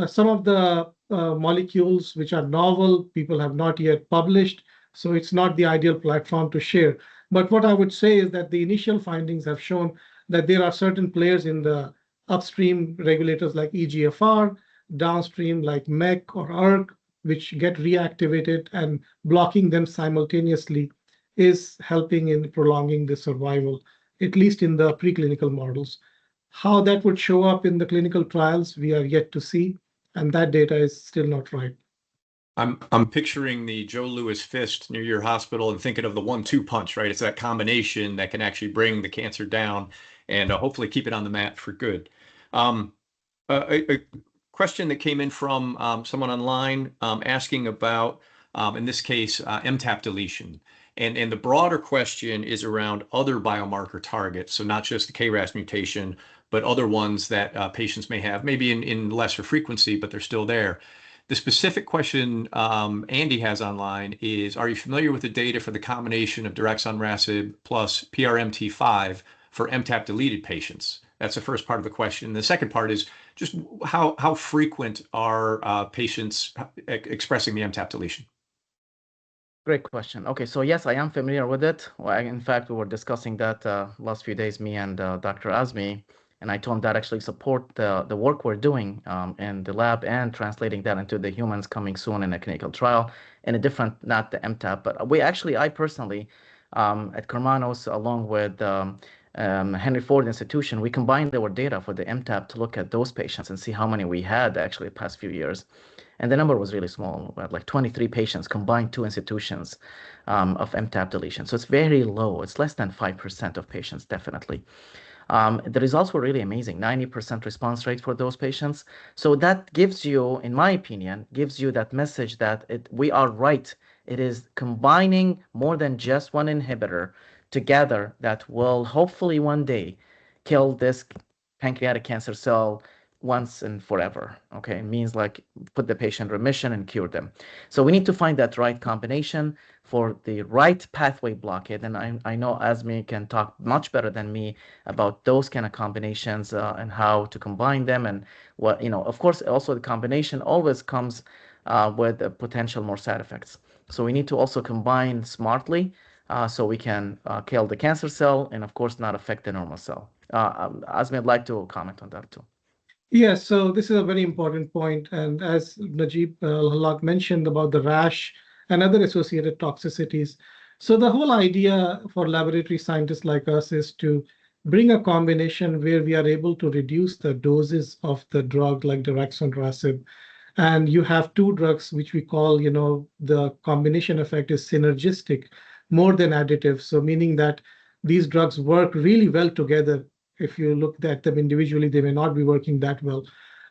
some of the molecules which are novel, people have not yet published, so it's not the ideal platform to share. But what I would say is that the initial findings have shown that there are certain players in the upstream regulators like EGFR, downstream like MEK or ERK, which get reactivated, and blocking them simultaneously is helping in prolonging the survival, at least in the preclinical models. How that would show up in the clinical trials, we are yet to see, and that data is still not right. I'm picturing the Joe Louis fist near your hospital and thinking of the 1-2 punch, right? It's that combination that can actually bring the cancer down and hopefully keep it on the mat for good. A question that came in from someone online asking about, in this case, MTAP deletion. And the broader question is around other biomarker targets. So not just the KRAS mutation, but other ones that patients may have, maybe in lesser frequency, but they're still there. The specific question Andy has online is, are you familiar with the data for the combination of Daraxonrasib plus PRMT5 for MTAP deleted patients? That's the first part of the question. The second part is just how frequent are patients expressing the MTAP deletion? Great question. Okay, so yes, I am familiar with it. Well, in fact, we were discussing that last few days, me and Dr. Azmi, and I told him that actually support the work we're doing in the lab and translating that into the humans coming soon in a clinical trial in a different, not the MTAP, but I personally, at Karmanos, along with Henry Ford Institution, we combined our data for the MTAP to look at those patients and see how many we had actually the past few years. And the number was really small, like 23 patients combined two institutions of MTAP deletion. So it's very low. It's less than 5% of patients, definitely. The results were really amazing, 90% response rate for those patients. So that gives you, in my opinion, gives you that message that we are right. It is combining more than just one inhibitor together that will hopefully one day kill this pancreatic cancer cell once and forever. Okay, it means like put the patient in remission and cure them. So we need to find that right combination for the right pathway blockade. And I know Azmi can talk much better than me about those kind of combinations and how to combine them and what, of course, also the combination always comes with potential more side effects. So we need to also combine smartly so we can kill the cancer cell and of course not affect the normal cell. Azmi, I'd like to comment on that too. Yes, so this is a very important point. And as Najib Halak mentioned about the rash and other associated toxicities. So the whole idea for laboratory scientists like us is to bring a combination where we are able to reduce the doses of the drug like Daraxonrasib. And you have two drugs, which we call, the combination effect is synergistic more than additive. So meaning that these drugs work really well together. If you look at them individually, they may not be working that well.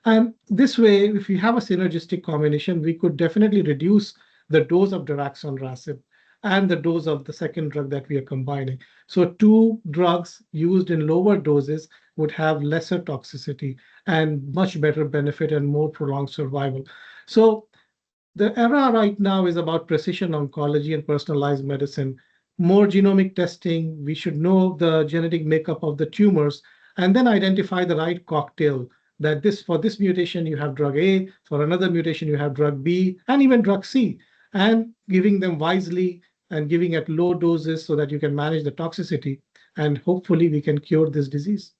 And this way, if we have a synergistic combination, we could definitely reduce the dose of Daraxonrasib and the dose of the second drug that we are combining. So two drugs used in lower doses would have lesser toxicity and much better benefit and more prolonged survival. So the era right now is about precision oncology and personalized medicine. More genomic testing, we should know the genetic makeup of the tumors, and then identify the right cocktail that for this mutation, you have drug A, for another mutation, you have drug B, and even drug C, and giving them wisely and giving at low doses so that you can manage the toxicity, and hopefully we can cure this disease.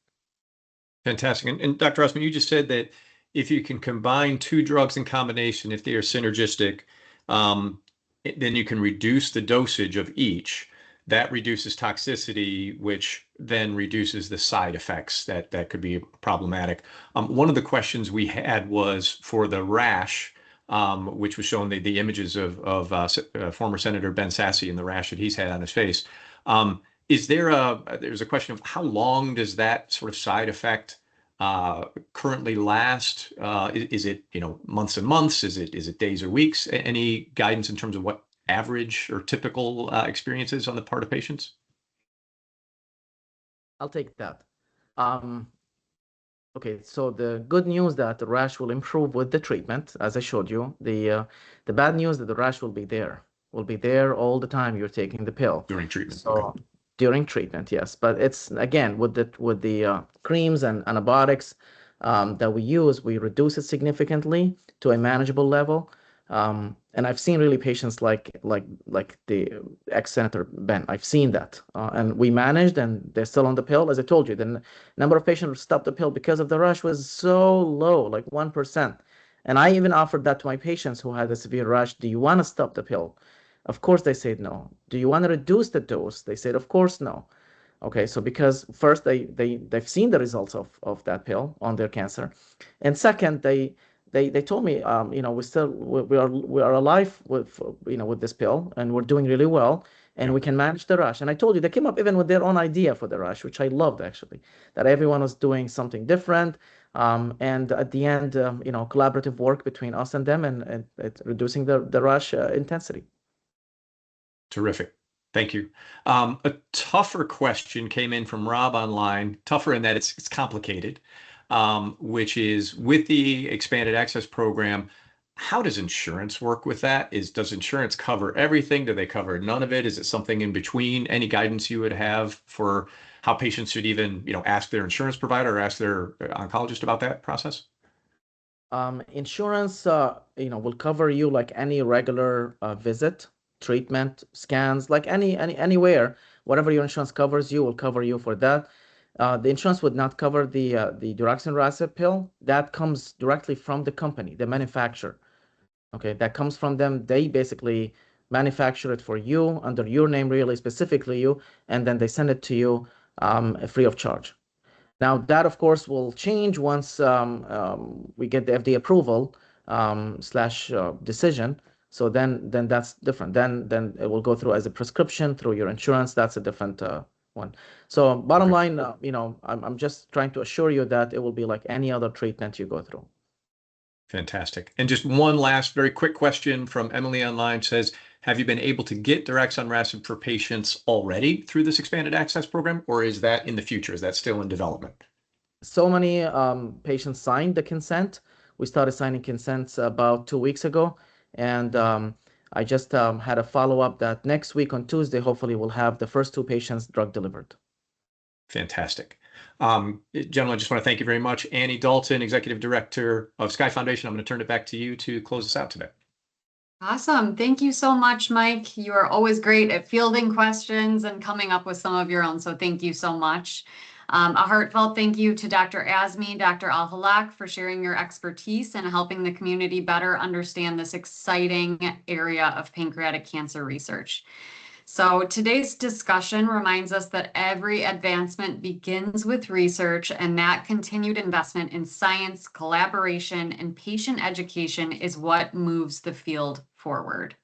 Fantastic. And Dr. Osman, you just said that if you can combine two drugs in combination, if they are synergistic, then you can reduce the dosage of each. That reduces toxicity, which then reduces the side effects that could be problematic. One of the questions we had was for the rash, which was showing the images of former Senator Ben Sasse and the rash that he's had on his face. There's a question of how long does that sort of side effect currently last? Is it months and months? Is it days or weeks? Any guidance in terms of what average or typical experiences on the part of patients? I'll take that. Okay, so the good news that the rash will improve with the treatment, as I showed you. The bad news that the rash will be there all the time you're taking the pill. During treatment. So, okay. During treatment, yes, but it's again with the creams and antibiotics that we use, we reduce it significantly to a manageable level. And I've seen really patients like the ex-Senator Ben. I've seen that, and we managed, and they're still on the pill. As I told you, the number of patients who stopped the pill because of the rash was so low, like 1%. And I even offered that to my patients who had a severe rash. Do you want to stop the pill? Of course, they said no. Do you want to reduce the dose? They said, of course, no. Okay, so because first they've seen the results of that pill on their cancer, and second they told me, we are alive with this pill, and we're doing really well, and we can manage the rash. And I told you they came up even with their own idea for the rash, which I loved actually, that everyone was doing something different. And at the end, collaborative work between us and them, and reducing the rash intensity. Terrific. Thank you. A tougher question came in from Rob online, tougher in that it's complicated, which is with the expanded access program, how does insurance work with that? Does insurance cover everything? Do they cover none of it? Is it something in between? Any guidance you would have for how patients should even, ask their insurance provider or ask their oncologist about that process? Insurance, will cover you like any regular visit, treatment, scans, like anywhere, whatever your insurance covers you will cover you for that. The insurance would not cover the Daraxonrasib pill. That comes directly from the company, the manufacturer. Okay, that comes from them. They basically manufacture it for you under your name, really specifically you, and then they send it to you free of charge. Now, that, of course, will change once we get the FDA approval slash decision. So then that's different. Then it will go through as a prescription through your insurance. That's a different one. So bottom line, I'm just trying to assure you that it will be like any other treatment you go through. Fantastic. And just one last very quick question from Emily online says, have you been able to get Daraxonrasib for patients already through this expanded access program, or is that in the future? Is that still in development? So many patients signed the consent. We started signing consents about 2 weeks ago. And I just had a follow-up that next week on Tuesday, hopefully we'll have the first 2 patients drug delivered. Fantastic. Gentlemen, I just want to thank you very much. Annie Dalton, Executive Director of Sky Foundation. I'm going to turn it back to you to close us out today. Awesome. Thank you so much, Mike. You are always great at fielding questions and coming up with some of your own. So thank you so much. A heartfelt thank you to Dr. Azmi, Dr. Al-Halak for sharing your expertise and helping the community better understand this exciting area of pancreatic cancer research. So today's discussion reminds us that every advancement begins with research, and that continued investment in science, collaboration, and patient education is what moves the field forward.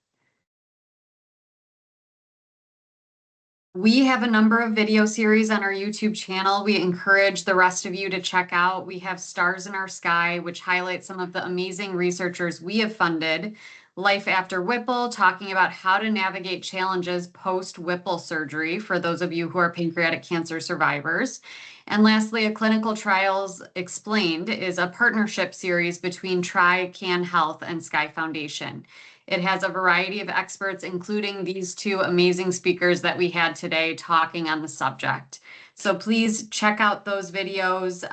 We have a number of video series on our YouTube channel. We encourage the rest of you to check out. We have Stars in Our Sky, which highlights some of the amazing researchers we have funded. Life After Whipple, talking about how to navigate challenges post-Whipple surgery for those of you who are pancreatic cancer survivors. And lastly, A Clinical Trials Explained is a partnership series between Can Health and Sky Foundation. It has a variety of experts, including these 2 amazing speakers that we had today talking on the subject. So please check out those videos.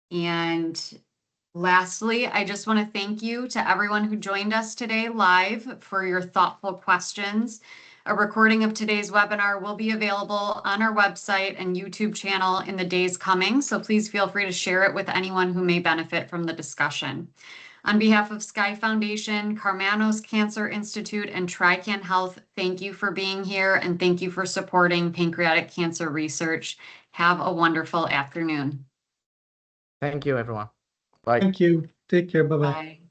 And lastly, I just want to thank you to everyone who joined us today live for your thoughtful questions. A recording of today's webinar will be available on our website and YouTube channel in the days coming, so please feel free to share it with anyone who may benefit from the discussion. On behalf of Sky Foundation, Karmanos Cancer Institute, and Can Health, thank you for being here and thank you for supporting pancreatic cancer research. Have a wonderful afternoon. Thank you, everyone. Bye. Thank you. Take care. Bye-bye. Bye.